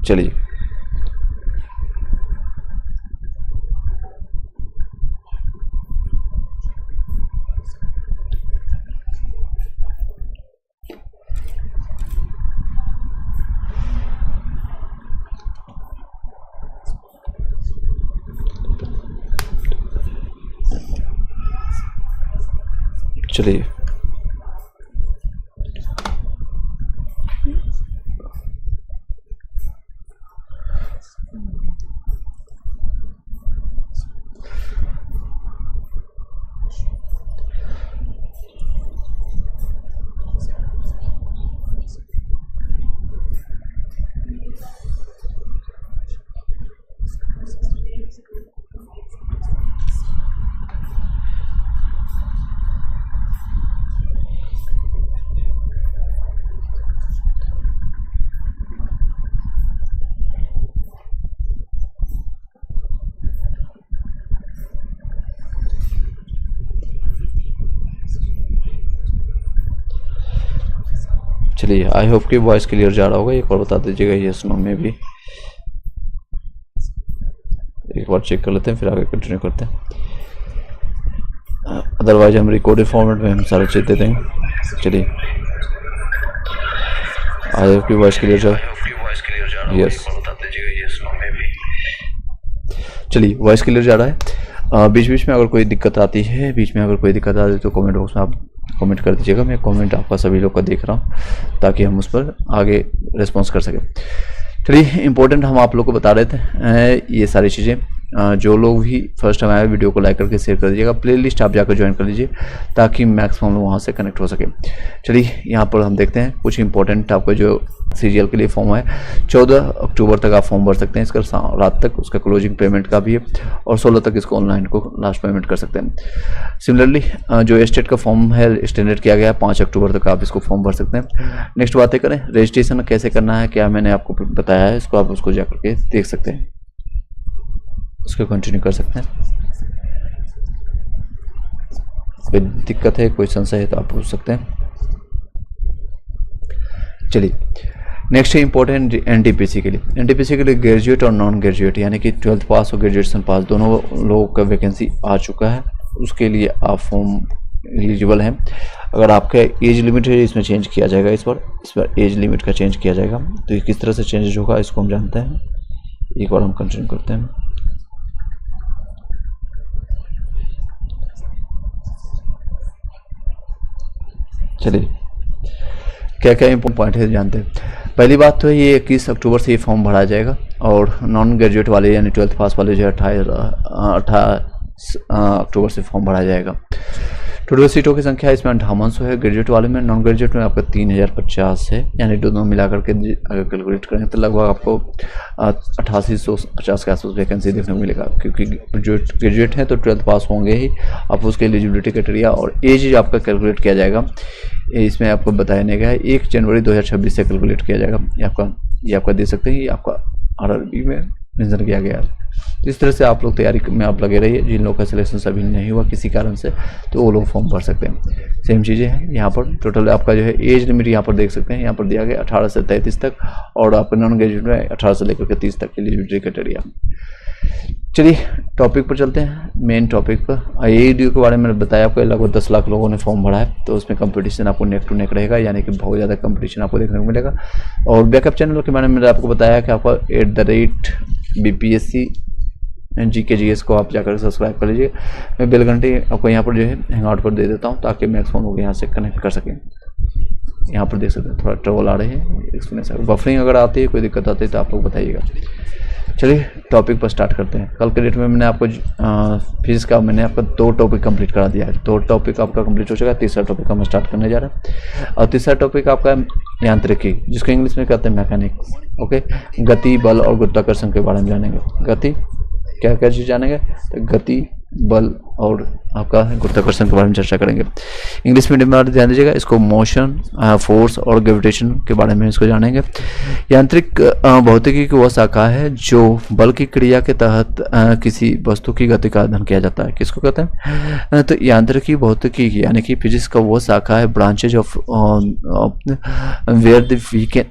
चलिए चलिए चलिए आई होप कि वॉइस क्लियर जा रहा होगा। एक बार बता दीजिएगा यस नो में भी, एक बार चेक कर लेते हैं फिर आगे कंटिन्यू करते हैं। अदरवाइज हम रिकॉर्डेड फॉर्मेट में हम सारे चीज दे देंगे। चलिए आई होप कि वॉइस क्लियर जा रहा है। यस चलिए वॉइस क्लियर जा रहा है। बीच बीच में अगर कोई दिक्कत आती है तो कमेंट बॉक्स में आप कमेंट कर दीजिएगा। मैं कमेंट आपका सभी लोग का देख रहा हूँ ताकि हम उस पर आगे रिस्पॉन्स कर सकें। चलिए इंपॉर्टेंट हम आप लोग को बता रहे थे ये सारी चीज़ें। जो लोग भी फर्स्ट टाइम आए वीडियो को लाइक करके शेयर कर दीजिएगा। प्लेलिस्ट आप जाकर ज्वाइन कर लीजिए ताकि मैक्सिमम लोग वहाँ से कनेक्ट हो सके। चलिए यहाँ पर हम देखते हैं कुछ इंपॉर्टेंट आपका जो सीजीएल के लिए फॉर्म है 14 अक्टूबर तक आप फॉर्म भर सकते हैं। इसका रात तक उसका क्लोजिंग पेमेंट का भी है और 16 तक इसको ऑनलाइन को लास्ट पेमेंट कर सकते हैं। सिमिलरली जो स्टेट का फॉर्म है स्टैंडर्ड किया गया है 5 अक्टूबर तक आप इसको फॉर्म भर सकते हैं। नेक्स्ट बातें करें रजिस्ट्रेशन कैसे करना है, क्या मैंने आपको बताया है, इसको आप उसको जाकर के देख सकते हैं, उसको कंटिन्यू कर सकते हैं। कोई दिक्कत है कोई संशय है तो आप पूछ सकते हैं। चलिए नेक्स्ट है इंपॉर्टेंट एनटीपीसी के लिए। एनटीपीसी के लिए ग्रेजुएट और नॉन ग्रेजुएट यानी कि 12th पास और ग्रेजुएशन पास दोनों लोगों का वैकेंसी आ चुका है। उसके लिए आप फॉर्म एलिजिबल हैं। अगर आपका एज लिमिट है इसमें चेंज किया जाएगा। इस बार एज लिमिट का चेंज किया जाएगा। तो ये किस तरह से चेंज होगा इसको हम जानते हैं। एक बार हम कंटिन्यू करते हैं। चलिए क्या क्या इंपॉर्टेंट पॉइंट है जानते हैं। पहली बात तो ये 21 अक्टूबर से ये फॉर्म भरा जाएगा और नॉन ग्रेजुएट वाले यानी 12th पास वाले जो 28 अक्टूबर से फॉर्म भरा जाएगा। टोटल सीटों की संख्या इसमें 5800 है ग्रेजुएट वाले में। नॉन ग्रेजुएट में आपका 3050 है यानी दोनों मिलाकर के अगर कैलकुलेट करें तो लगभग आपको 8850 के आसपास वैकेंसी देखने को मिलेगा। क्योंकि जो ग्रेजुएट हैं तो 12th पास होंगे ही। आप उसके एलिजिबिलिटी क्राइटेरिया और एज आपका कैलकुलेट किया जाएगा। इसमें आपको बताने का है 1 जनवरी 2026 से कैलकुलेट किया जाएगा। ये आपका दे सकते हैं। ये आपका आरआरबी में मेंशन किया गया है। इस तरह से आप लोग तैयारी में आप लगे रहिए। जिन लोगों का सिलेक्शन अभी नहीं हुआ किसी कारण से तो वो लोग फॉर्म भर सकते हैं। सेम चीज़ें हैं यहाँ पर। टोटल आपका जो है एज लिमिट यहाँ पर देख सकते हैं। यहाँ पर दिया गया 18 से 33 तक और आपका नॉन ग्रेजुएट में 18 से लेकर के 30 तक के एलिजिबिलिटी क्राइटेरिया। चलिए टॉपिक पर चलते हैं, मेन टॉपिक पर। एईडी के बारे में बताया आपको लगभग 10 लाख लोगों ने फॉर्म भरा है। तो उसमें कंपटीशन आपको नेक टू नेक रहेगा यानी कि बहुत ज़्यादा कंपटीशन आपको देखने को मिलेगा। और बैकअप चैनल के बारे में आपको बताया कि आपका @BPSC GKGS को आप जाकर सब्सक्राइब कर लीजिए। मैं बेल घंटी आपको यहाँ पर जो है हैंग आउट पर दे देता हूँ ताकि मैक्सिमम लोग यहाँ से कनेक्ट कर सकें। यहाँ पर देख सकते हैं थोड़ा ट्रबल आ रहे हैं एक्सप्लेनेशन, बफरिंग अगर आती है कोई दिक्कत आती है तो आप लोग बताइएगा। चलिए टॉपिक पर स्टार्ट करते हैं। कल के डेट में मैंने आपको फिजिक्स का मैंने आपका 2 टॉपिक कंप्लीट करा दिया है। 2 टॉपिक आपका कंप्लीट हो चुका है। तीसरा टॉपिक हम स्टार्ट करने जा रहे हैं और तीसरा टॉपिक आपका यांत्रिकी जिसको इंग्लिश में कहते हैं मैकेनिक्स। ओके, गति बल और गुरुत्वाकर्षण के बारे में जानेंगे। गति क्या क्या चीज़ जानेंगे तो गति बल और आपका गुरुत्वाकर्षण के बारे में चर्चा करेंगे। इंग्लिश मीडियम में ध्यान दीजिएगा, इसको मोशन, फोर्स और ग्रेविटेशन के बारे में इसको जानेंगे। यांत्रिक भौतिकी की वह शाखा है जो बल की क्रिया के तहत किसी वस्तु की गति का अध्ययन किया जाता है। किसको कहते हैं? तो यांत्रिकी भौतिकी यानी कि फिजिक्स का वो शाखा है, branches of where we can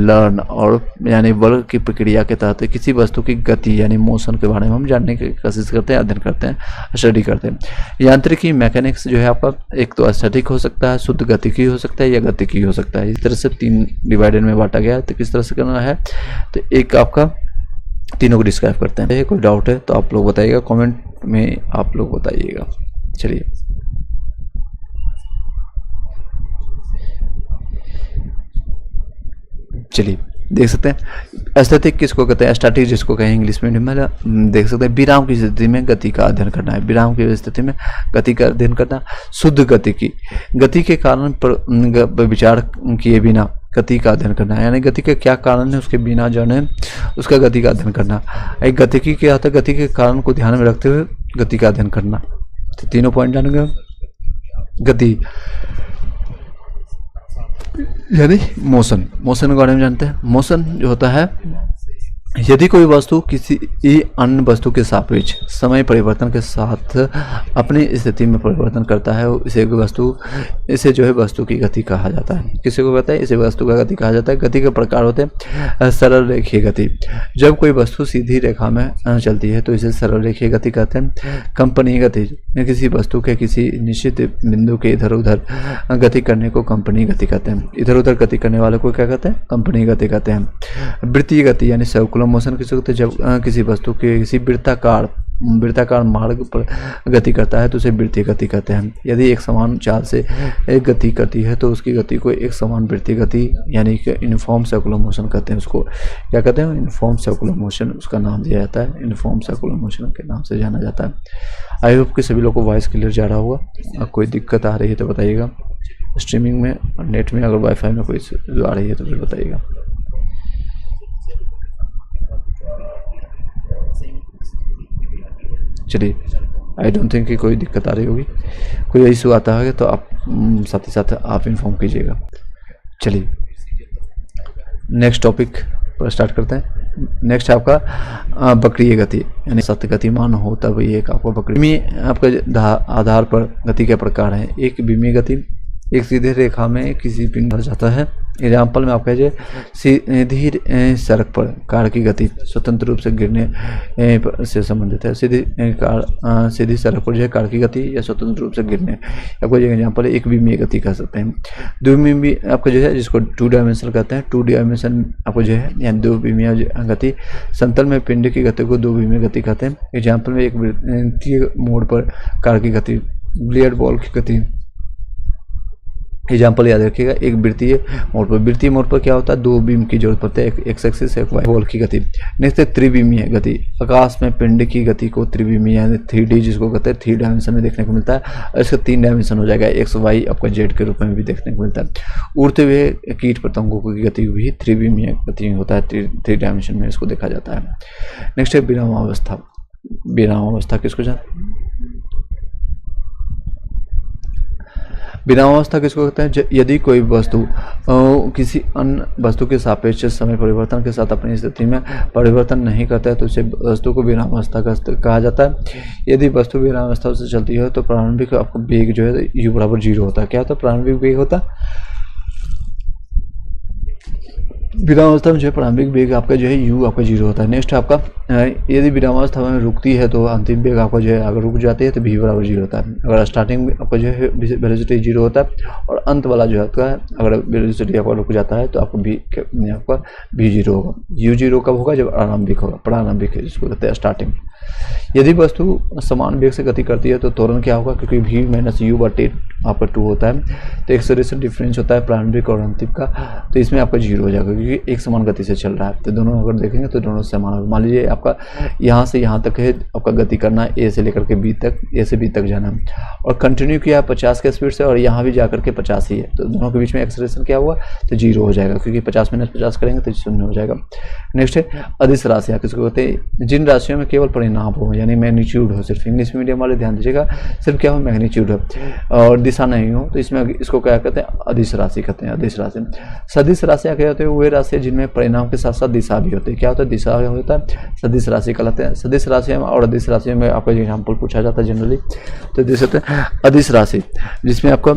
learn, और यानी बल की प्रक्रिया के तहत किसी वस्तु की गति यानी मोशन के बारे में हम जानने की कोशिश करते हैं, अध्ययन करते हैं, स्टडी करते हैं। यांत्रिकी मैकेनिक्स जो है आपका एक तो स्टैटिक हो सकता है, शुद्ध गतिकी हो सकता है या गतिकी हो सकता है। इस तरह से 3 डिवाइडेड में बांटा गया है। तो किस तरह से करना है, तो एक आपका तीनों को डिस्क्राइब करते हैं। कोई डाउट है तो आप लोग बताइएगा, कमेंट में आप लोग बताइएगा। चलिए देख सकते हैं स्टैटिक किसको कहते हैं, स्टैटिक जिसको कहें इंग्लिश में देख सकते हैं। विराम की स्थिति में गति का अध्ययन करना है, विराम की स्थिति में गति का अध्ययन करना। शुद्ध गति की, गति के कारण पर विचार किए बिना गति का अध्ययन करना है, यानी गति के क्या कारण है उसके बिना जाने उसका गति का अध्ययन करना। एक गतिकी क्या होता है, गति के कारण को ध्यान में रखते हुए गति का अध्ययन करना। तो तीनों पॉइंट जानेंगे। गति यानी मोशन, मोशन के बारे में जानते हैं। मोशन जो होता है, यदि कोई वस्तु किसी अन्य वस्तु के सापेक्ष समय परिवर्तन के साथ अपनी स्थिति में परिवर्तन करता है, इसे जो है वस्तु की गति कहा जाता है। किसी को कहता है, इसे वस्तु का गति कहा जाता है। गति के प्रकार होते हैं सरल रेखीय गति, जब कोई वस्तु सीधी रेखा में चलती है तो इसे सरल रेखीय गति कहते हैं। कंपनीय गति, किसी वस्तु के किसी निश्चित बिंदु के इधर उधर गति करने को कंपनीय गति कहते हैं। इधर उधर गति करने वाले को क्या कहते हैं, कंपनीय गति कहते हैं। वृत्तीय गति यानी सर्कुलर मोशन किसी को, जब किसी वस्तु के किसी वृत्ताकार मार्ग पर गति करता है तो उसे वृत्तीय गति कहते हैं। यदि एक समान चाल से एक गति करती है तो उसकी गति को एक समान वृत्तीय गति यानी कि यूनिफॉर्म सर्कुलर मोशन कहते हैं। उसको क्या कहते हैं, यूनिफॉर्म सर्कुलर मोशन उसका नाम दिया जाता है, यूनिफॉर्म सर्कुलर मोशन के नाम से जाना जाता है। आई होप कि सभी लोग को वॉइस क्लियर जा रहा होगा। कोई दिक्कत आ रही है तो बताइएगा, स्ट्रीमिंग में और नेट में अगर वाईफाई में कोई आ रही है तो फिर बताइएगा। चलिए, आई डोंट थिंक कि कोई दिक्कत आ रही होगी। कोई इशू आता है तो आप साथ ही साथ आप इन्फॉर्म कीजिएगा। चलिए नेक्स्ट टॉपिक पर स्टार्ट करते हैं। नेक्स्ट आपका वक्रीय गति, यानी सत्य गतिमान हो तब ये एक आपका वक्रीय में आपका आधार पर गति के प्रकार है। एक विमीय गति, एक सीधे रेखा में किसी पिंड पर जाता है। एग्जाम्पल में आप कहिए, सीधी सड़क पर कार की गति स्वतंत्र रूप से गिरने से संबंधित है। सीधी सड़क पर जो है कार की गति या स्वतंत्र रूप से गिरने, या कोई एग्जाम्पल है एक विमीय गति कह सकते हैं। द्विविमीय आपको जो है जिसको 2 डायमेंशनल कहते हैं। 2 डायमेंशन आपको जो है या 2 विमीय गति, समतल में पिंड की गति को 2 विमीय गति कहते हैं। एग्जाम्पल में एक वृत्तीय मोड़ पर कार की गति, बिलियर्ड बॉल की गति। एग्जाम्पल याद रखिएगा, एक वृत्तीय मोड़ पर क्या होता है, 2 बीम की जरूरत पड़ती है, एक एक्स एक्सिस एक वाई बॉल की गति। नेक्स्ट है त्रिविमीय गति, आकाश में पिंड की गति को त्रिविमीय यानी 3D जिसको कहते हैं 3 डायमेंशन में देखने को मिलता है। और इसका 3 डायमेंशन हो जाएगा, एक्स वाई आपका जेड के रूप में भी देखने को मिलता है। उड़ते हुए कीट पतंगों की गति भी त्रिविमीय गति होता है, 3 डायमेंशन में इसको देखा जाता है। नेक्स्ट है विरामावस्था। विरामावस्था किसको विरामावस्था किसको कहते हैं, यदि कोई वस्तु किसी अन्य वस्तु के सापेक्ष समय परिवर्तन के साथ अपनी स्थिति में परिवर्तन नहीं करता है तो उसे वस्तु को विरामावस्था कहा जाता है। यदि वस्तु विरामावस्था से चलती है तो प्रारंभिक आपको वेग जो है u बराबर 0 होता है। क्या होता है, प्रारंभिक वेग होता है। विरामावस्था में जो है प्रारंभिक वेग आपका जो है u आपका 0 होता है। नेक्स्ट आपका यदि विरामावस्था में रुकती है तो अंतिम वेग आपका जो है अगर रुक जाती है तो v बराबर 0 होता है। अगर स्टार्टिंग में आपका जो है वेलोसिटी 0 होता है और अंत वाला जो है अगर वेलोसिटी आपका रुक जाता है तो आपको आपका v 0 होगा। u 0 कब होगा, जब आरंभिक होगा, प्रारंभिक है जिसको कहते हैं स्टार्टिंग। यदि वस्तु समान वेग से गति करती है तो त्वरण क्या होगा, क्योंकि v - u/t आपका 2 होता है, तो एक्सेलरेशन डिफरेंस होता है प्रारंभिक और अंतिम का, तो इसमें आपका 0 हो जाएगा क्योंकि एक समान गति से चल रहा है। तो दोनों अगर देखेंगे तो दोनों समान होगा। मान लीजिए आपका यहाँ से यहाँ तक है, आपका गति करना है ए से लेकर के बी तक, ए से बी तक जाना है और कंटिन्यू किया 50 के स्पीड से और यहाँ भी जाकर के 50 ही है, तो दोनों के बीच में एक्सेलरेशन क्या हुआ तो 0 हो जाएगा क्योंकि 50 - 50 करेंगे तो 0 हो जाएगा। नेक्स्ट है अदिश राशियाँ, किसको कहते हैं? जिन राशियों में केवल परिणाम हो यानी मैग्नीट्यूड हो, सिर्फ इंग्लिश मीडियम वाले ध्यान दीजिएगा, सिर्फ क्या हो मैग्नीट्यूड हो और दिशा नहीं हो, तो इसमें इसको क्या कहते हैं? अदिश राशि कहते हैं। अदिश राशि। सदिश राशियाँ क्या होते हैं? वे राशि जिनमें परिणाम के साथ साथ दिशा भी होती है। क्या होता है? दिशा होता है, सदिश राशि कहलाते हैं। सदिश राशि और अदिश राशि में आपका एग्जाम्पल पूछा जाता है जनरली, तो देख सकते हैं अदिश राशि जिसमें आपका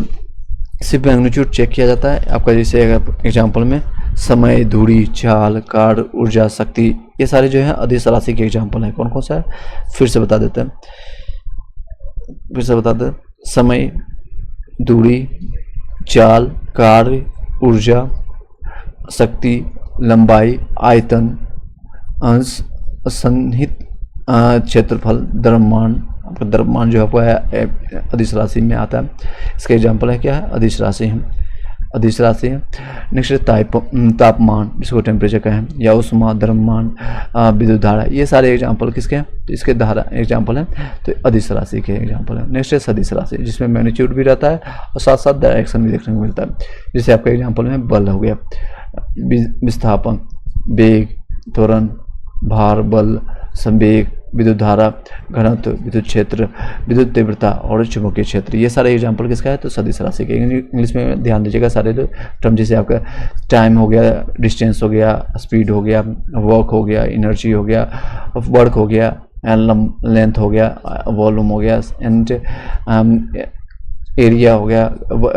सिर्फ मैग्नीट्यूड चेक किया जाता है। आपका जैसे एग्जाम्पल में समय, दूरी, चाल, कार्य, ऊर्जा, शक्ति, ये सारे जो है अदिश राशि के एग्जाम्पल हैं। कौन कौन सा है फिर से बता देते हैं, समय, दूरी, चाल, कार्य, ऊर्जा, शक्ति, लंबाई, आयतन, अंश, सन्निहित क्षेत्रफल, द्रव्यमान। आपका द्रव्यमान जो आपका है अदिश राशि में आता है, इसका एग्जाम्पल है क्या है? अदिश राशि है। अदिश राशि है। नेक्स्ट तापमान, जिसको टेम्परेचर कहें, या उष्मा, द्रव्यमान, विद्युत धारा, ये सारे एग्जाम्पल किसके हैं? तो इसके धारा एग्जाम्पल हैं, तो अदिश राशि के एग्जाम्पल है। नेक्स्ट है सदिश राशि जिसमें मैग्नीट्यूड भी रहता है और साथ साथ डायरेक्शन भी देखने को मिलता है। जैसे आपका एग्जाम्पल में बल हो गया, विस्थापन, वेग, त्वरण, भार, बल, संवेग, विद्युत धारा, घनत्व, विद्युत क्षेत्र, विद्युत तीव्रता और चुंबकीय क्षेत्र, ये सारे एग्जाम्पल किसका है? तो सदिश राशि के। इंग्लिश में ध्यान दीजिएगा सारे टर्म, जैसे आपका टाइम हो गया, डिस्टेंस हो गया, स्पीड हो गया, वर्क हो गया, एनर्जी हो गया, वर्क हो गया, लेंथ हो गया, वॉल्यूम हो गया, एंड एरिया हो गया,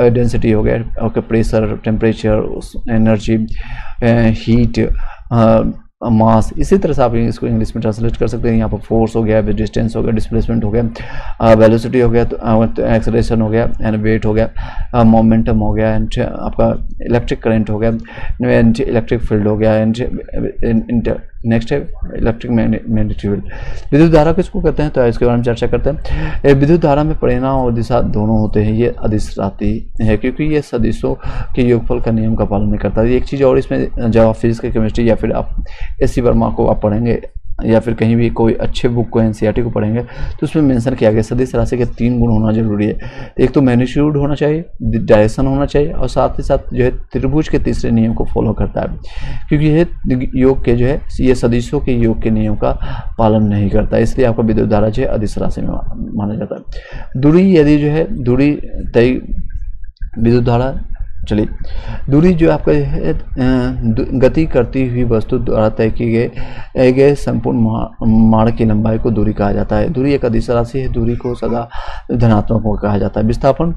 डेंसिटी हो गया, okay, pressure, temperature, energy, heat, mass. इसी तरह से आप इसको इंग्लिश में ट्रांसलेट कर सकते हैं। यहाँ पर फोर्स हो गया, डिस्टेंस हो गया, डिस्प्लेसमेंट हो गया, वेलोसिटी हो गया, तो एक्सेलरेशन हो गया, एंड वेट हो गया, मोमेंटम हो गया, एंड आपका इलेक्ट्रिक करंट हो गया, एंड इलेक्ट्रिक फील्ड हो गया, एंड नेक्स्ट है इलेक्ट्रिक मैग्नेटिक। विद्युत धारा किसको कहते हैं? तो इसके बारे में चर्चा करते हैं। विद्युत धारा में परिणाम और दिशा दोनों होते हैं। ये अदिश राशि है क्योंकि ये सदिशों के योगफल का नियम का पालन नहीं करता। एक चीज़ और इसमें, जब आप फिजिक्स, केमिस्ट्री या फिर आप एस सी वर्मा को आप पढ़ेंगे या फिर कहीं भी कोई अच्छे बुक को एनसीईआरटी को पढ़ेंगे तो उसमें मेंशन किया गया सदिश राशि के 3 गुण होना जरूरी है। एक तो मैग्नीट्यूड होना चाहिए, डायरेक्शन होना चाहिए और साथ ही साथ जो है त्रिभुज के तीसरे नियम को फॉलो करता है, क्योंकि ये योग के जो है ये सदिशों के योग के नियम का पालन नहीं करता, इसलिए आपका विद्युत धारा जो है अदिश राशि में माना जाता है। दूरी, यदि जो है दूरी तय विद्युत धारा, चलिए दूरी जो आपका है गति करती हुई वस्तु द्वारा तय किए गए संपूर्ण मार्ग की लंबाई को दूरी कहा जाता है। दूरी एक अदिश राशि है। दूरी को सदा धनात्मक कहा जाता है। विस्थापन,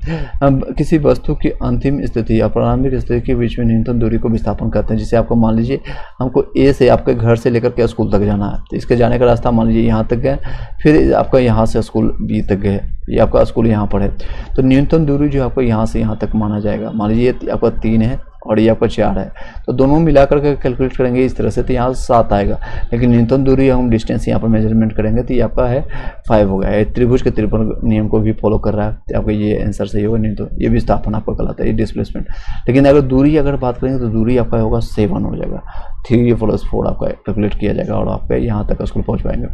किसी वस्तु की अंतिम स्थिति या प्रारंभिक स्थिति के बीच में न्यूनतम दूरी को विस्थापन कहते हैं। जैसे आपको मान लीजिए हमको ए से आपके घर से लेकर के स्कूल तक जाना है, तो इसके जाने का रास्ता मान लीजिए यहाँ तक गए, फिर आपका यहाँ से स्कूल बी तक गए, ये आपका स्कूल यहाँ पर है, तो न्यूनतम दूरी जो आपको यहाँ से यहाँ तक माना जाएगा। मान लीजिए आपका 3 है और ये आपका 4 है, तो दोनों मिलाकर के कैलकुलेट करेंगे इस तरह से, तो यहाँ 7 आएगा। लेकिन न्यूनतम दूरी हम डिस्टेंस यहाँ पर मेजरमेंट करेंगे तो ये आपका है 5 हो गया। त्रिभुज के त्रिकोण नियम को भी फॉलो कर रहा है, तो आपका ये आंसर सही होगा। नहीं तो ये विस्थापन आपका कहलाता है, ये डिस्प्लेसमेंट। लेकिन अगर दूरी अगर बात करेंगे तो दूरी आपका होगा 7 हो जाएगा। 3+4 आपका कैलकुलेट किया जाएगा और आपका यहाँ तक स्कूल पहुँच पाएंगे।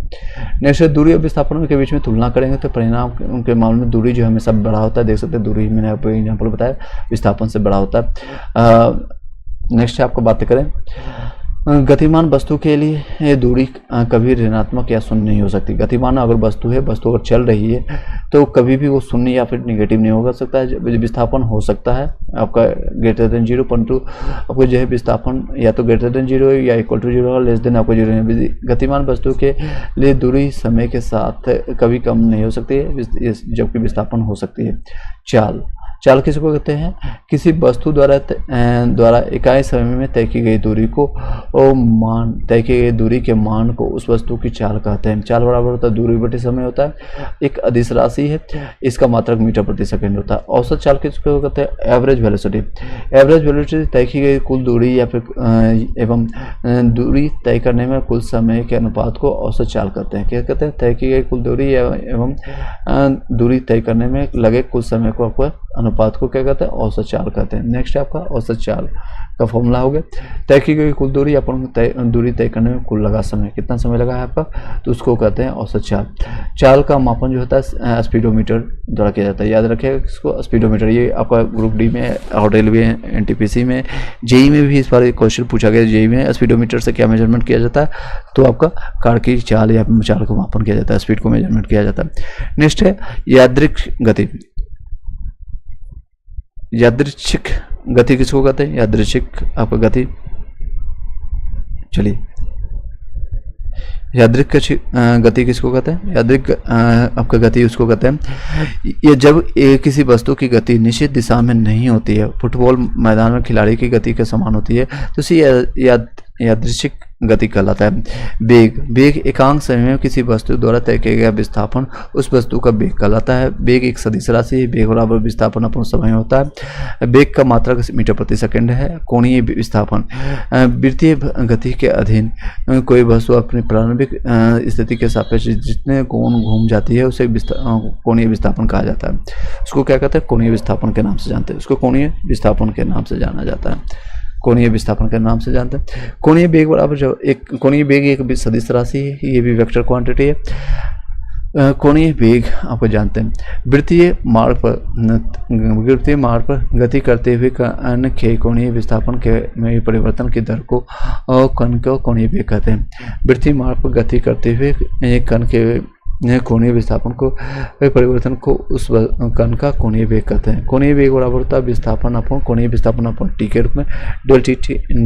नेक्स्ट दूरी और विस्थापन के बीच में तुलना करेंगे तो परिणाम उनके मामले में दूरी जो हमेशा बड़ा होता है। देख सकते हैं दूरी मैंने आपको एग्जाम्पल बताया विस्थापन से बड़ा होता है। नेक्स्ट आपको बातें करें गतिमान वस्तु के लिए दूरी कभी ऋणात्मक या शून्य नहीं हो सकती। गतिमान अगर वस्तु है, वस्तु अगर चल रही है तो कभी भी वो शून्य या फिर निगेटिव नहीं होगा सकता है। विस्थापन हो सकता है आपका ग्रेटर देन 0, परंतु आपको जो है विस्थापन या तो ग्रेटर देन 0 या इक्वल टू 0 लेस देन आपको 0 है। गतिमान वस्तु के लिए दूरी समय के साथ कभी कम नहीं हो सकती है, जबकि विस्थापन हो सकती है। चाल किसको कहते हैं? किसी वस्तु द्वारा इकाई समय में तय की गई दूरी को तय की गई दूरी के मान को उस वस्तु की चाल कहते हैं। चाल बराबर होता है दूरी बटे समय होता है। एक अदिश राशि है, इसका मात्रक मीटर प्रति सेकंड होता है। औसत चाल किसको कहते हैं? Average velocity. एवरेज वेलोसिटी तय की गई कुल दूरी या फिर एवं दूरी तय करने में कुल समय के अनुपात को औसत चाल कहते हैं। क्या कहते हैं? तय की गई कुल दूरी एवं दूरी तय करने में लगे कुल समय को आपको अनुपात को क्या कहते हैं, औसत चाल कहते हैं। नेक्स्ट है आपका औसत चाल का फॉर्मूला हो गया, तय की गई कुल दूरी, अपन दूरी तय करने में कुल लगा समय, कितना समय लगा है आपका, तो उसको कहते हैं औसत चाल। चाल का मापन जो होता है स्पीडोमीटर द्वारा किया जाता है, याद रखिएगा इसको स्पीडोमीटर। ये आपका ग्रुप डी में और रेलवे एनटीपीसी में जेई में भी इस बार क्वेश्चन पूछा गया, जेई में स्पीडोमीटर से क्या मेजरमेंट किया जाता है, तो आपका कार की चाल या चाल को मापन किया जाता है, स्पीड को मेजरमेंट किया जाता है। नेक्स्ट है यादृच्छिक गति। यादृच्छिक गति किसको कहते हैं, यादृच्छिक आपका गति, चलिए यादृच्छिक गति किसको कहते हैं, यादृच्छिक आपका गति उसको कहते हैं ये जब किसी वस्तु की गति निश्चित दिशा में नहीं होती है, फुटबॉल मैदान में खिलाड़ी की गति के समान होती है, तो इसी यादृच्छिक गति कहलाता है। वेग, वेग एकांक समय में किसी वस्तु द्वारा तय किया गया विस्थापन उस वस्तु का वेग कहलाता है। वेग एक सदिश राशि है, वेग बराबर विस्थापन अपन समय होता है। वेग का मात्रक मीटर प्रति सेकंड है। कोणीय विस्थापन, वृत्तीय गति के अधीन कोई वस्तु अपनी प्रारंभिक स्थिति के सापेक्ष जितने कोण घूम जाती है उसे कोणीय विस्थापन कहा जाता है। उसको क्या कहते हैं, कोणीय विस्थापन के नाम से जानते हैं, उसको कोणीय विस्थापन के नाम से जाना जाता है, कोणीय विस्थापन के नाम से जानते हैं। कोणीय वेग बराबर जो एक कोणीय वेग एक सदिश राशि है, ये भी वेक्टर क्वांटिटी है। कोणीय वेग आपको जानते हैं, वृत्तीय मार्ग पर गति करते हुए कण के कोणीय विस्थापन के में परिवर्तन की दर को कण को कोणीय वेग कहते हैं। वृत्तीय मार्ग पर गति करते हुए कण के कोणीय विस्थापन को परिवर्तन को उस कण का कोणीय वेग कहते हैं। कोणीय वेग बराबर होता है विस्थापन अपन कोणीय विस्थापन अपन टी के रूप में डेल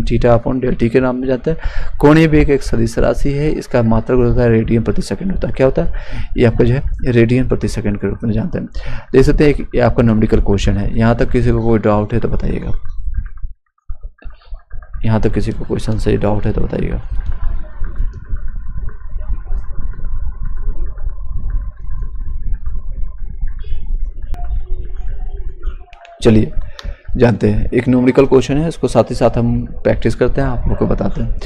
थीटा अपन डेल टी के नाम में जाते हैं। कोणीय वेग एक सदिश राशि है, इसका मात्रक होता है रेडियन प्रति सेकंड होता है। क्या होता है, ये आपका जो है रेडियन प्रति सेकंड के रूप में जानते हैं। देख सकते हैं ये आपका न्यूमेरिकल क्वेश्चन है। यहाँ तक किसी को कोई डाउट है तो बताइएगा, यहाँ तक किसी को क्वेश्चन से डाउट है तो बताइएगा। चलिए जानते हैं, एक न्यूमेरिकल क्वेश्चन है, इसको साथ ही साथ हम प्रैक्टिस करते हैं, आप लोग को बताते हैं।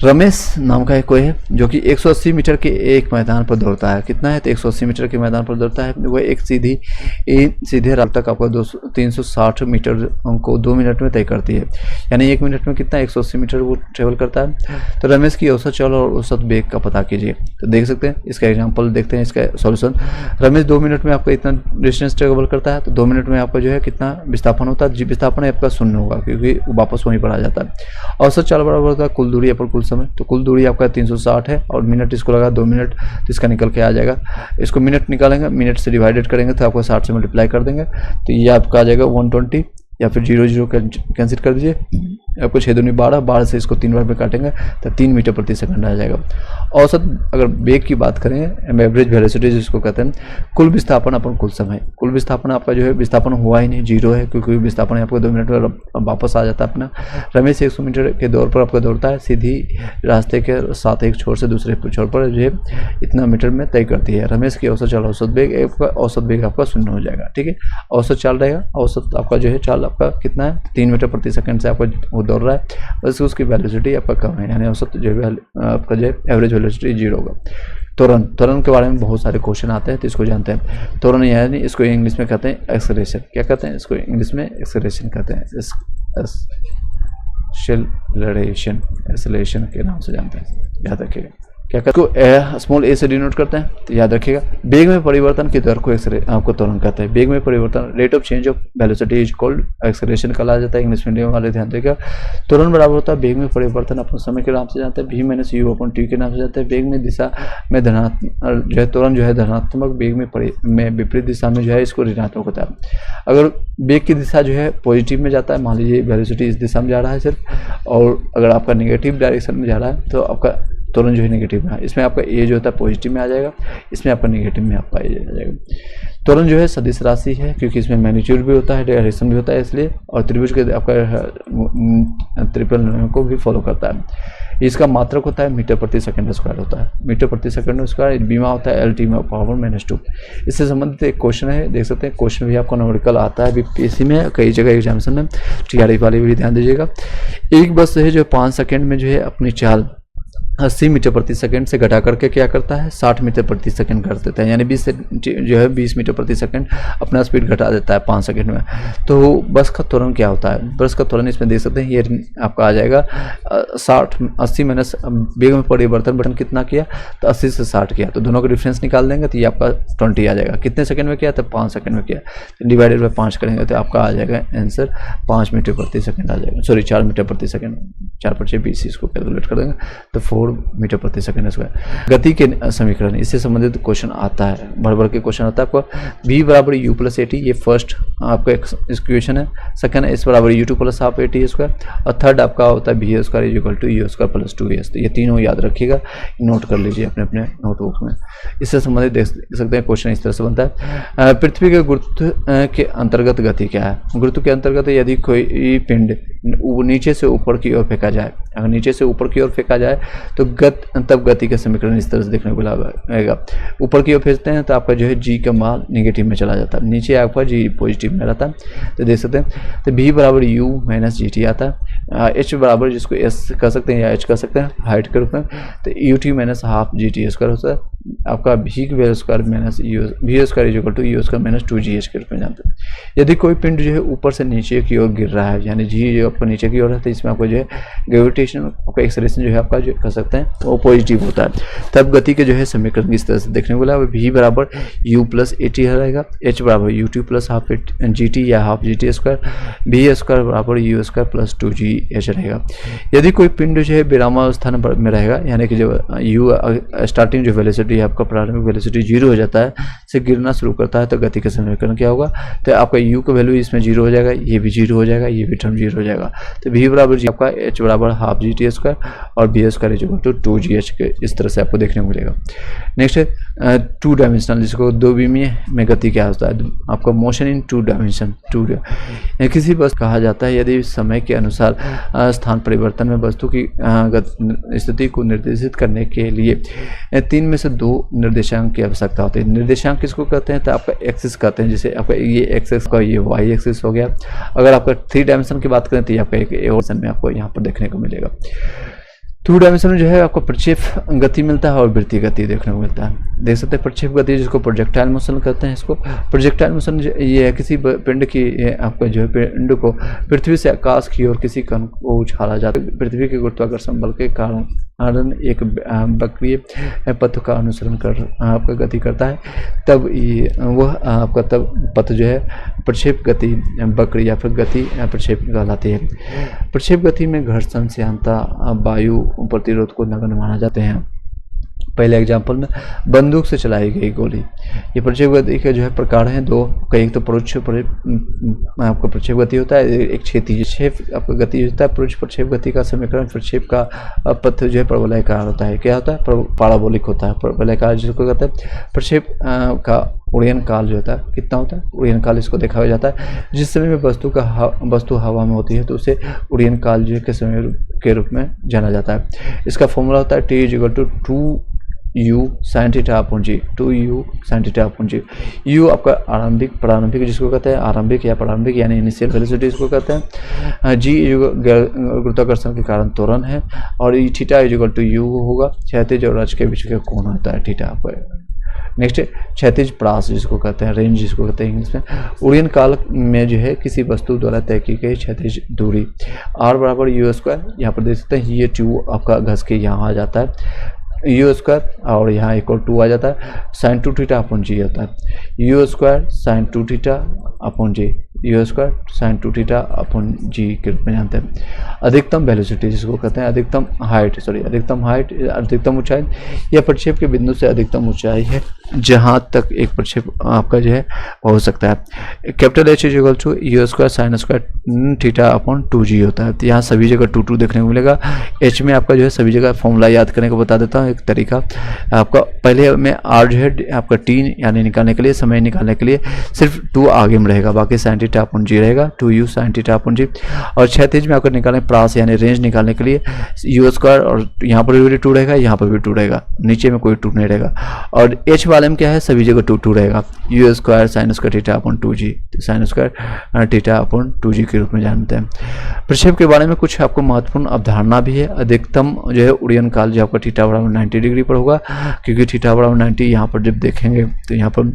रमेश नाम का एक कोई है जो कि 180 मीटर के एक मैदान पर दौड़ता है। कितना है, तो 180 मीटर के मैदान पर दौड़ता है। वह एक सीधे राह तक आपको 360 मीटर को 2 मिनट में तय करती है, यानी 1 मिनट में कितना 180 मीटर वो ट्रेवल करता है। तो रमेश की औसत चाल और औसत वेग का पता कीजिए। तो देख सकते हैं इसका एग्जाम्पल देखते हैं, इसका सॉल्यूशन। रमेश 2 मिनट में आपका इतना डिस्टेंस ट्रेवल करता है, तो 2 मिनट में आपका जो है कितना विस्थापन होता है, विस्थापन आपका 0 होगा क्योंकि वापस वहीं पर आ जाता है। औसत चाल बराबर होता है कुल दूरी अपन कुल समय, तो कुल दूरी आपका 360 है और मिनट इसको लगा 2 मिनट, तो इसका निकल के आ जाएगा। इसको मिनट निकालेंगे, मिनट से डिवाइडेड करेंगे तो आपको 60 से मल्टीप्लाई कर देंगे, तो ये आपका आ जाएगा 120 या फिर 0 कैंसिल कर दीजिए, आपको 6 दूनी 12, 12 से इसको 3 बार में काटेंगे तो 3 मीटर प्रति सेकंड आ जाएगा। औसत अगर वेग की बात करें, एवरेज वेलोसिटी जिसको कहते हैं, कुल विस्थापन अपन कुल समय, कुल विस्थापन आपका जो है विस्थापन हुआ ही नहीं, 0 है क्योंकि विस्थापन आपको 2 मिनट में वापस आ जाता है अपना। रमेश 100 मीटर के दौर पर आपका दौड़ता है, सीधी रास्ते के साथ एक छोर से दूसरे छोर पर जो है इतना मीटर में तय करती है। रमेश की औसत चाल औसत वेग आपका 0 हो जाएगा, ठीक है। औसत चाल रहेगा, औसत आपका जो है चाल आपका कितना है, 3 मीटर प्रति सेकंड से आपका दौड़ रहा है, बस उसकी वेलोसिटी आपका कम है, यानी औसत जो है आपका जो एवरेज वेलोसिटी 0 होगा। त्वरण के बारे में बहुत सारे क्वेश्चन आते हैं, तो इसको जानते हैं। त्वरण यानी इसको इंग्लिश में कहते हैं एक्सेलरेशन। क्या कहते हैं इसको इंग्लिश में, एक्सेलरेशन कहते हैं, एक्सेलरेशन के नाम से जानते हैं, याद रखिएगा। क्या कहते हैं, स्मॉल ए से डिनोट करते हैं, तो याद रखिएगा। वेग में परिवर्तन की दर को आपको त्वरण कहते हैं। वेग में परिवर्तन rate of change of velocity is called acceleration कहा जाता है, इंग्लिश मीडियम वाले ध्यान देगा। त्वरण बराबर होता है वेग में परिवर्तन अपन समय के नाम से जानते हैं, v माइनस u अपन t के नाम से जानते हैं। वेग में दिशा में धनात्मक जो है त्वरण जो है धनात्मक, वेग में विपरीत दिशा में जो है इसको ऋणात्मक होता है। अगर वेग की दिशा जो है पॉजिटिव में जाता है, मान लीजिए वेलोसिटी इस दिशा में जा रहा है सिर्फ, और अगर आपका नेगेटिव डायरेक्शन में जा रहा है तो आपका त्वरण जो है नेगेटिव में, इसमें आपका ए जो होता है पॉजिटिव में आ जाएगा, इसमें आपका नेगेटिव में आपका ए आ जाएगा। त्वरण जो है सदिश राशि है क्योंकि इसमें मैग्नीट्यूड भी होता है, डायरेक्शन भी होता है, इसलिए और त्रिभुज के आपका ट्रिपल नियम को भी फॉलो करता है। इसका मात्रक होता है मीटर प्रति सेकंड स्क्वायर होता है, मीटर प्रति सेकंड स्क्वायर। बीमा होता है एल टी में पावर -2। इससे संबंधित एक क्वेश्चन है, देख सकते हैं क्वेश्चन भी आपको न्यूमेरिकल आता है बीपीएससी में, कई जगह एग्जामिनेशन में, टीआरई वाले भी ध्यान दीजिएगा। एक बस है जो 5 सेकंड में जो है अपनी चाल 80 मीटर प्रति सेकंड से घटा करके क्या करता है 60 मीटर प्रति सेकंड कर देता है, यानी 20 से जो है 20 मीटर प्रति सेकंड अपना स्पीड घटा देता है 5 सेकंड में। तो बस का त्वरण क्या होता है, बस का त्वरण इसमें देख सकते हैं, ये आपका आ जाएगा 80 माइनस वेग में परिवर्तन बटन कितना किया तो 80 से 60 किया, तो दोनों का डिफरेंस निकाल देंगे तो ये आपका 20 आ जाएगा। कितने सेकंड में किया तो 5 सेकंड में किया, तो डिवाइडेड बाय 5 करेंगे तो आपका आ जाएगा आंसर 5 मीटर प्रति सेकंड आ जाएगा, सॉरी 4 मीटर प्रति सेकंड, 4 पर 6 20, इसको कैलकुलेट कर देंगे तो 4 मीटर प्रति सेकंड स्क्वायर। गति के समीकरण, इससे संबंधित क्वेश्चन आता है, भर के क्वेश्चन आता है आपको। v बराबर u प्लस ए टी, ये फर्स्ट आपका इक्वेशन है। सेकंड है s बराबर u2 plus half a t square, और थर्ड आपका होता है v square is equal to u square plus 2s। तो ये तीनों याद रखिएगा, नोट कर लीजिए अपने अपने नोटबुक में। इससे संबंधित देख सकते हैं क्वेश्चन इस तरह से बनता है। पृथ्वी के गुरुत्व के अंतर्गत गति क्या है। गुरुत्व के अंतर्गत यदि कोई पिंड नीचे से ऊपर की ओर फेंका जाए, अगर नीचे से ऊपर की ओर फेंका जाए तो तब गति का समीकरण इस तरह से देखने को मिलेगा। ऊपर की ओर फेंकते हैं तो आपका जो है जी का मान नेगेटिव में चला जाता है, नीचे आपका जी पॉजिटिव में रहता है। तो देख सकते हैं तो v बराबर u माइनस जी टी आता है। h बराबर जिसको s कह सकते हैं या h कह सकते हैं हाइट के रूप में, तो u t minus half g t square होता है। आपका v की square minus v square is equal to u square minus 2gh के रूप में जानते हैं। यदि कोई पिंड जो है ऊपर से नीचे की ओर गिर रहा है, यानी जी जो आपको नीचे की ओर है, तो इसमें आपको जो है ग्रेविटेशन आपका एक्सेलरेशन जो है आपका जो कह सकते हैं वो पॉजिटिव होता है। तब गति के जो है समीकरण इस तरह से देखने को मिला, v बराबर u प्लस ए टी रहेगा, h बराबर u2 plus half g t या half g t square, v square बराबर u स्क्वायर प्लस 2gh रहेगा। यदि कोई पिंड जो है विरामावस्था में रहेगा, यानी कि जब u स्टार्टिंग जो वेलोसिटी है आपका प्रारंभिक वेलोसिटी 0 हो जाता है, से गिरना शुरू करता है, तो गति का समीकरण क्या होगा, तो आपका u का वैल्यू इसमें 0 हो जाएगा, ये भी 0 हो जाएगा, ये भी टर्म 0 हो जाएगा। तो v बराबर जी आपका h बराबर हाफ जी टी स्क्वायर और v square is equal to 2gh के इस तरह से आपको देखने को मिलेगा। नेक्स्ट है 2 डायमेंशनल, जिसको 2 में गति क्या होता है, आपका मोशन इन 2 डायमेंशन। किसी बस कहा जाता है यदि समय के अनुसार स्थान परिवर्तन में वस्तु की स्थिति को निर्देशित करने के लिए 3 में से 2 निर्देशांक की आवश्यकता होती है। निर्देशांक किसको कहते हैं, तो आपका एक्सिस कहते हैं, जैसे आपका ये एक्सिस का ये वाई एक्सिस हो गया। अगर आपका 3 डायमेंशन की बात करें तो ये आपका एक डायमेंशन में आपको यहाँ पर देखने को मिलेगा। 2 डायमेंशन में जो है आपको प्रक्षेप गति मिलता है और वृत्तीय गति देखने को मिलता है। देख सकते हैं प्रक्षेप गति जिसको प्रोजेक्टाइल मोशन कहते हैं। इसको प्रोजेक्टाइल मोशन ये है किसी पिंड की आपका जो है पिंड को पृथ्वी से आकाश की ओर किसी कण को उछाला जाता है। पृथ्वी के गुरुत्वाकर्षण बल के कारण एक वक्रीय पथ का अनुसरण कर आपका गति करता है, तब वह आपका तब पथ जो है प्रक्षेप गति वक्र या फिर गति प्रक्षेप कहलाती है। प्रक्षेप गति में घर्षण श्यानता वायु प्रतिरोध को नगण्य माना जाते हैं। पहले एग्जाम्पल में बंदूक से चलाई गई गोली। ये प्रक्षेप गति के जो है प्रकार हैं 2, कई तो परोक्ष आपका प्रक्षेप गति होता है, एक क्षेत्रीय आपका गति होता है। परोक्ष प्रक्षेप गति का समीकरण प्रक्षेप का पथ जो है परवलयाकार होता है। क्या होता है, पाराबोलिक होता है। परवलयाकार जिसको कहते हैं प्रक्षेप का उड़यन काल जो होता है कितना होता है, उड़यन काल इसको देखा जाता है। जिस समय में वस्तु हवा में होती है तो उसे उड़यन काल जो के समय के रूप में जाना जाता है। इसका फॉर्मूला होता है T = 2u sin theta upon g, 2u sin theta upon g. u आपका प्रारंभिक जिसको कहते हैं आरंभिक या प्रारंभिक यानी इनिशियल वेलोसिटी इसको कहते हैं। g गुरुत्वाकर्षण के कारण त्वरण है, और थीटा = u होगा, क्षैतिज और अक्ष के बीच का कोण होता है थीटा आपका। नेक्स्ट क्षैतिज प्रास जिसको कहते हैं, रेंज जिसको कहते हैं इंग्लिश में। उड़यन काल में जो है किसी वस्तु द्वारा तय की गई क्षैतिज दूरी r बराबर u स्क्वायर, यहाँ पर देख सकते हैं ये 2 आपका घस के यहाँ आ जाता है u स्क्वायर, और यहाँ इक्वल 2 आ जाता है sin 2 थीटा अपॉन जी होता है। u square sin 2 theta upon g, u square sin 2 theta upon g के रूप में जानते हैं। अधिकतम वेलोसिटी जिसको कहते हैं अधिकतम हाइट अधिकतम ऊंचाई, यह प्रक्षेप के बिंदु से अधिकतम ऊंचाई है जहां तक एक प्रक्षेप आपका जो है हो सकता है। Capital H = u square sin square theta upon 2g होता है। तो यहाँ सभी जगह 2 देखने को मिलेगा। H में आपका जो है सभी जगह फॉर्मूला याद करने को बता देता हूँ एक तरीका आपका। पहले में r जो है आपका t यानी निकालने के लिए, समय निकालने के लिए सिर्फ 2 आगे में रहेगा, बाकी sin थीटा अपन जी रहेगा, 2u साइन थीटा अपन जी। और क्षैतिज में अगर निकालें प्रास यानी रेंज निकालने के लिए यू स्क्वायर, और यहाँ पर भी 2 रहेगा, यहाँ पर भी 2 रहेगा, नीचे में कोई 2 नहीं रहेगा। और एच वाले में क्या है, सभी जगह 2 रहेगा, you square sine square theta upon 2g, sine square theta upon 2g के रूप में जानते हैं। प्रक्षेप के बारे में कुछ आपको महत्वपूर्ण अवधारणा भी है। अधिकतम जो है उड़यन काल जो आपका थीटा बराबर 90 डिग्री पर होगा, क्योंकि थीटा बराबर 90 यहाँ पर जब देखेंगे तो यहाँ पर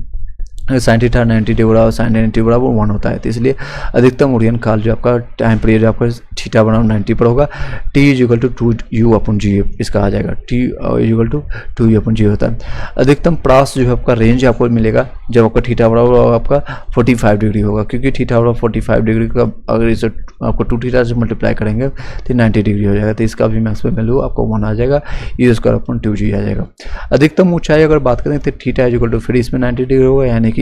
साइन थीटा 90 डिग्री बराबर साइन 90 बराबर 1 होता है, तो इसलिए अधिकतम उड़यन काल जो आपका टाइम पीरियड आपका थीटा बराबर 90 पर होगा। t इक्वल टू 2u अपन जी इसका आ जाएगा, t equal to 2u upon g होता है। अधिकतम प्रास जो है आपका रेंज आपको मिलेगा जब आपका थीटा बराबर आपका 45 डिग्री होगा, क्योंकि थीटा बराबर 45 डिग्री का अगर इसे आपको 2 थीटा से मल्टीप्लाई करेंगे तो 90 डिग्री हो जाएगा, तो इसका भी मैक्सिमम वैल्यू आपको 1 आ जाएगा, यू स्क्वायर अपन 2g आ जाएगा। अधिकतम ऊंचाई अगर बात करें तो थीटा इक्वल टू फिर इसमें 90 डिग्री होगा, यानी कि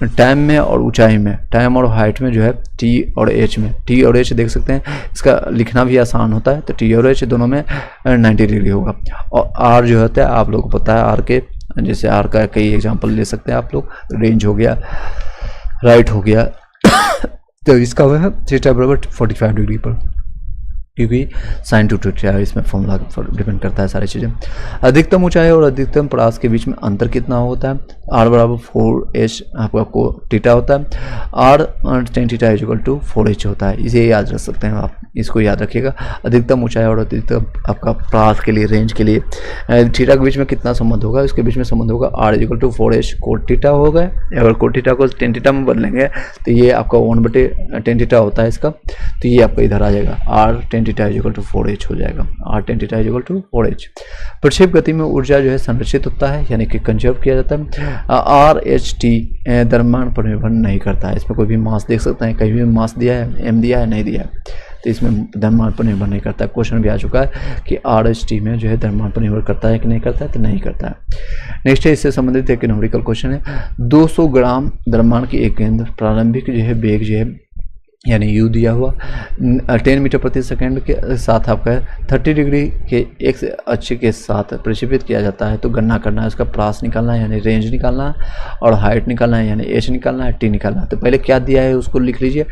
टाइम में और ऊंचाई में, टाइम और हाइट में जो है t और h में, t और h देख सकते हैं, इसका लिखना भी आसान होता है, तो t और h दोनों में 90 डिग्री होगा। और r जो होता है आप लोगों को पता है, r के जैसे r का कई एग्जांपल ले सकते हैं आप लोग, रेंज हो गया, राइट हो गया तो इसका वह है थीटा बराबर 45 डिग्री पर, क्योंकि साइन 2 थीटा इसमें फॉर्मूला डिपेंड करता है सारी चीज़ें। अधिकतम ऊंचाई और अधिकतम प्रास के बीच में अंतर कितना होता है, r बराबर 4h आपको थीटा होता है, r tan theta equal to 4h होता है, इसे याद रख सकते हैं आप, इसको याद रखिएगा। अधिकतम ऊंचाई और अधिकतम आपका प्रास के लिए, रेंज के लिए थीटा के बीच में कितना संबंध होगा, इसके बीच में संबंध होगा r equal to 4h cot theta होगा। अगर कोट थीटा को tan थीटा में बदलेंगे तो ये आपका 1/tan थीटा होता है इसका, तो ये आपका इधर आ जाएगा, r tan theta equal to 4h हो जाएगा, r tan theta equal to 4h। प्रक्षेप गति में ऊर्जा जो है संरक्षित होता है, यानी कि कंजर्व किया जाता है। r h t द्रव्यमान पर निर्भर नहीं करता है, इसमें कोई भी मास देख सकते हैं, कहीं भी मास दिया है, m दिया है, नहीं दिया है, तो इसमें द्रव्यमान पर निर्भर नहीं करता है। क्वेश्चन भी आ चुका है कि r h t में जो है द्रव्यमान पर निर्भर करता है कि नहीं करता है, तो नहीं करता है। नेक्स्ट है इससे संबंधित एक न्यूमेरिकल क्वेश्चन है, 200 ग्राम द्रव्यमान की एक गेंद प्रारंभिक जो है वेग जो है यानी u दिया हुआ 10 मीटर प्रति सेकंड के साथ आपका 30 डिग्री के x अक्ष के साथ प्रक्षेपित किया जाता है, तो गणना करना है, उसका प्रास निकालना है यानी रेंज निकालना है, और हाइट निकालना है यानी h निकालना है, t निकालना है। तो पहले क्या दिया है उसको लिख लीजिए,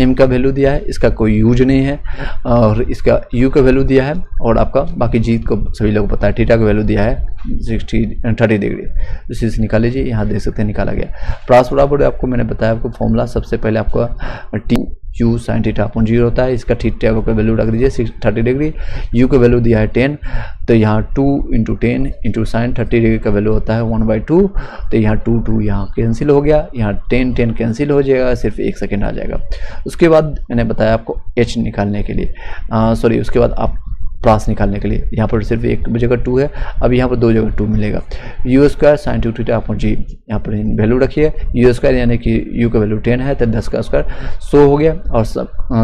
m का वैल्यू दिया है, इसका कोई यूज नहीं है, और इसका u का वैल्यू दिया है, और आपका बाकी जी को सभी लोगों को पता है, थीटा का वैल्यू दिया है 30 डिग्री, इसी से निकाल लीजिए, यहाँ देख सकते हैं निकाला गया। प्रास बराबर आपको मैंने बताया आपको फॉर्मूला, सबसे पहले आपका टी u साइन थीटा अपन 0 होता है, इसका थीटा का वैल्यू रख दीजिए 30 डिग्री, u का वैल्यू दिया है 10, तो यहाँ 2 इंटू 10 इंटू साइन 30 डिग्री का वैल्यू होता है 1/2, तो यहाँ 2 यहाँ कैंसिल हो गया, यहाँ 10 कैंसिल हो जाएगा, सिर्फ 1 सेकेंड आ जाएगा। उसके बाद मैंने बताया आपको h निकालने के लिए, सॉरी उसके बाद आप प्रास निकालने के लिए, यहाँ पर सिर्फ एक जगह 2 है, अब यहाँ पर 2 जगह 2 मिलेगा। यू स्क्वायर साइन 2 थीटा अपन जी, यहाँ पर वैल्यू रखिए, यू स्क्वायर यानी कि यू का वैल्यू 10 है, तो 10 का स्क्वायर 100 हो गया, और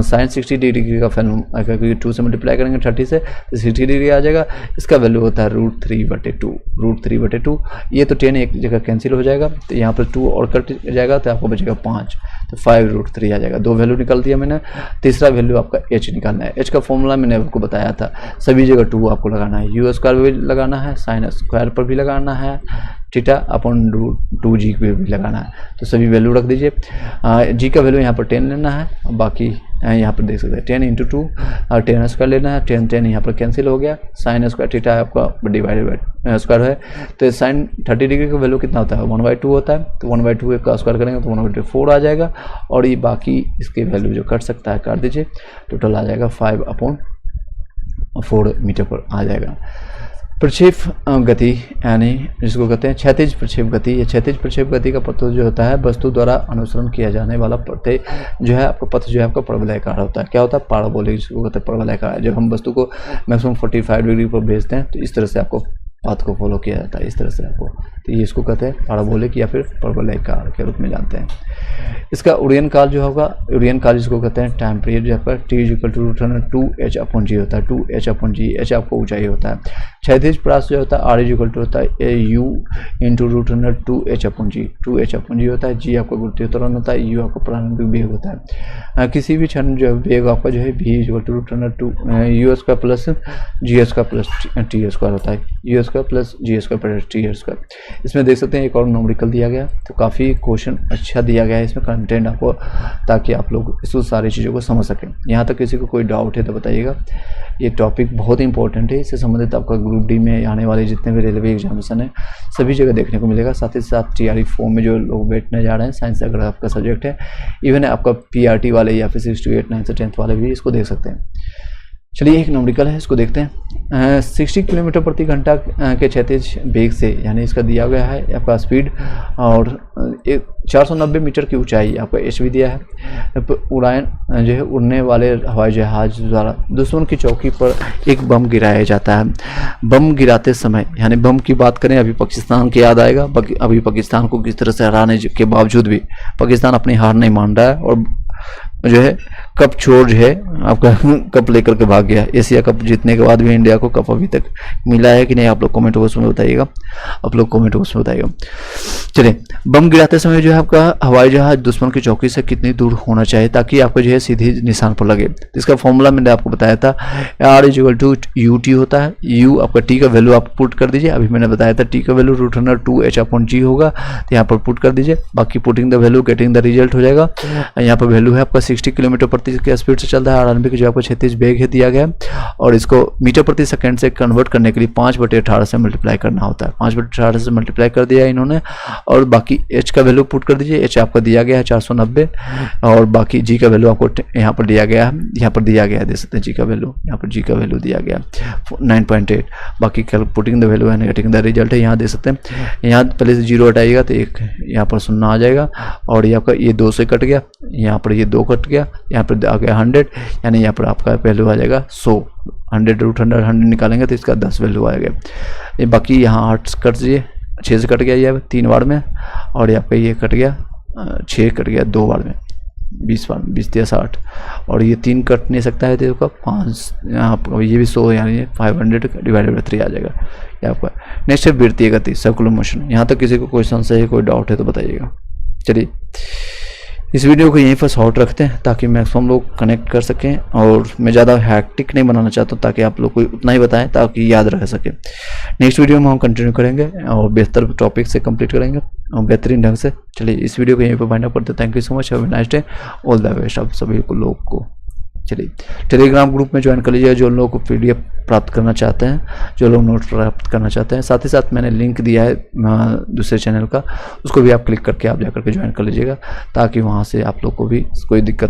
साइन 60 डिग्री का फैन, क्योंकि 2 से मल्टीप्लाई करेंगे 30 से तो 60 डिग्री आ जाएगा, इसका वैल्यू होता है √3/2, ये तो 10 एक जगह कैंसिल हो जाएगा, तो यहाँ पर 2 और कट जाएगा, तो आपको बचेगा 5, तो 5√3 आ जाएगा। 2 वैल्यू निकाल दिया मैंने, तीसरा वैल्यू आपका h निकालना है। h का फॉर्मूला मैंने आपको बताया था, सभी जगह 2 आपको लगाना है, यू स्क्वायर भी लगाना है, साइन स्क्वायर पर भी लगाना है, थीटा अपन 2g पे भी लगाना है, तो सभी वैल्यू रख दीजिए। g का वैल्यू यहाँ पर 10 लेना है, बाकी यहाँ पर देख सकते हैं 10 इंटू 2 और 10 स्क्वायर लेना है, 10 यहाँ पर कैंसिल हो गया, साइन स्क्वायर थीटा आपका डिवाइडेड बाई स्क्वायर है, तो साइन 30 डिग्री का वैल्यू कितना होता है 1/2 होता है, तो 1/2 का स्क्वायर करेंगे तो 1/4 आ जाएगा, और ये बाकी इसके वैल्यू जो कट सकता है काट दीजिए, टोटल आ जाएगा 5/4 मीटर पर आ जाएगा। प्रक्षेप गति यानी जिसको कहते हैं क्षैतिज प्रक्षेप गति, या क्षैतिज प्रक्षेप गति का पथ जो होता है वस्तु द्वारा अनुसरण किया जाने वाला पथ जो है आपका पथ जो है आपका परवलयाकार होता है। क्या होता है पाराबोलिक, जिसको कहते हैं परवलयाकार। जब हम वस्तु को मैक्सिमम 45 डिग्री पर भेजते हैं तो इस तरह से आपको पाथ को फॉलो किया जाता है, इस तरह से आपको, तो ये इसको कहते हैं पाराबोलिक या फिर परवलयाकार के रूप में जानते हैं। इसका उड़यन काल जो होगा, उड़यन काल जिसको कहते हैं टाइम पीरियड, जहाँ पर t = 2h/g होता है, 2h/g, h आपको ऊंचाई होता है। क्षैतिज प्रास जो होता है आर इज इक्वल टू होता है u into root under 2h upon g, 2h upon g होता है, जी आपका गुरुत्वीय त्वरण होता है, यू आपका प्रारंभिक वेग होता है। किसी भी क्षण जो वेग आपका जो है v is equal to root under 2 u square plus g square plus t square होता है, u square plus g square plus t square. इसमें देख सकते हैं एक और न्यूमेरिकल दिया गया, तो काफ़ी क्वेश्चन अच्छा दिया गया है इसमें कंटेंट आपको, ताकि आप लोग इस सारी चीज़ों को समझ सकें। यहाँ तक किसी को कोई डाउट है तो बताइएगा। ये टॉपिक बहुत इंपॉर्टेंट है, इससे संबंधित आपका ग्रुप डी में आने वाले जितने भी रेलवे एग्जामिनेशन है सभी जगह देखने को मिलेगा। साथ ही साथ TRE 4 में जो लोग बैठने जा रहे हैं, साइंस अगर आपका सब्जेक्ट है, इवन आपका PRT वाले या फिर 6 to 8 9 से 10th वाले भी इसको देख सकते हैं। चलिए एक न्यूमेरिकल है, इसको देखते हैं। 60 किलोमीटर प्रति घंटा के क्षैतिज वेग से, यानी इसका दिया गया है आपका स्पीड और 490 मीटर की ऊंचाई आपका एच भी दिया है। उड़ान जो है उड़ने वाले हवाई जहाज द्वारा दुश्मन की चौकी पर एक बम गिराया जाता है। बम गिराते समय, यानी बम की बात करें अभी पाकिस्तान की याद आएगा, अभी पाकिस्तान को किस तरह से हराने के बावजूद भी पाकिस्तान अपनी हार नहीं मान रहा है और जो है कप छोड़ जो है आपका कप लेकर के भाग गया। एशिया कप जीतने के बाद भी इंडिया को कप अभी तक मिला है कि नहीं, आप लोग कमेंट बॉक्स में बताइएगा, आप लोग कमेंट बॉक्स में बताइएगा। चलिए, बम गिराते समय जो है आपका हवाई जहाज दुश्मन की चौकी से कितनी दूर होना चाहिए ताकि आपको जो है सीधी निशान पर लगे। तो इसका फॉर्मूला मैंने आपको बताया था, R is equal to UT होता है। U आपका टी का वैल्यू आप पुट कर दीजिए, अभी मैंने बताया था टी का value root under 2h upon g होगा, तो यहाँ पर पुट कर दीजिए। बाकी putting the value getting the result हो जाएगा। यहाँ पर वैल्यू है आपका 60 किलोमीटर प्रति की स्पीड से चल रहा है, आरएनबी जो आपको 36 वेग है दिया गया, और इसको मीटर प्रति सेकंड से कन्वर्ट करने के लिए 5/18 से मल्टीप्लाई करना होता है। 5/18 से मल्टीप्लाई कर दिया इन्होंने, और बाकी h का वैल्यू पुट कर दीजिए। h आपका दिया गया है 490, और बाकी g का वैल्यू आपको यहाँ पर दिया गया है, यहाँ पर दिया गया है, देख सकते हैं g का वैल्यू, यहाँ पर g का वैल्यू दिया गया 9.8। बाकी पुटिंग द वैल्यू है, गेटिंग द रिजल्ट है, यहाँ देख सकते हैं। यहाँ पहले से 0 हटाइएगा तो एक यहाँ पर 0 आ जाएगा, और ये आपका ये 2 से कट गया, यहाँ पर ये 2 कट गया, यहाँ पर आ गया 100, यानी यहाँ पर आपका वैल्यू आ जाएगा 100। 100 रूट 100 निकालेंगे तो इसका 10 वैल्यू आएगा। ये बाकी यहाँ 8 कट दीजिए, 6 से कट गया ये 3 बार में, और ये आपका ये कट गया 6 कट गया 2 बार में, 20 बार 20 × 60, और ये 3 कट नहीं सकता है तो आपका 5, यहाँ पर ये भी 100, यानी 500 डिवाइडेड बाई 3 आ जाएगा ये आपका। नेक्स्ट है वृत्तीय गति, सर्कुलर मोशन। यहाँ तक किसी को क्वेश्चन से कोई डाउट है तो बताइएगा। चलिए इस वीडियो को यहीं पर शॉर्ट रखते हैं ताकि मैक्सिमम लोग कनेक्ट कर सकें, और मैं ज़्यादा हैक्टिक नहीं बनाना चाहता हूँ ताकि आप लोग को उतना ही बताएं ताकि याद रह सके। नेक्स्ट वीडियो में हम कंटिन्यू करेंगे और बेहतर टॉपिक से कंप्लीट करेंगे और बेहतरीन ढंग से। चलिए इस वीडियो को यहीं पर फाइंड अप करते हैं। Thank you so much, have a nice day, all the best आप सभी को लोग को। चलिए टेलीग्राम ग्रुप में ज्वाइन कर लीजिएगा जो लोग को PDF प्राप्त करना चाहते हैं, जो लोग नोट प्राप्त करना चाहते हैं। साथ ही साथ मैंने लिंक दिया है दूसरे चैनल का, उसको भी आप क्लिक करके आप जाकर के ज्वाइन कर लीजिएगा ताकि वहाँ से आप लोग को भी कोई दिक्कत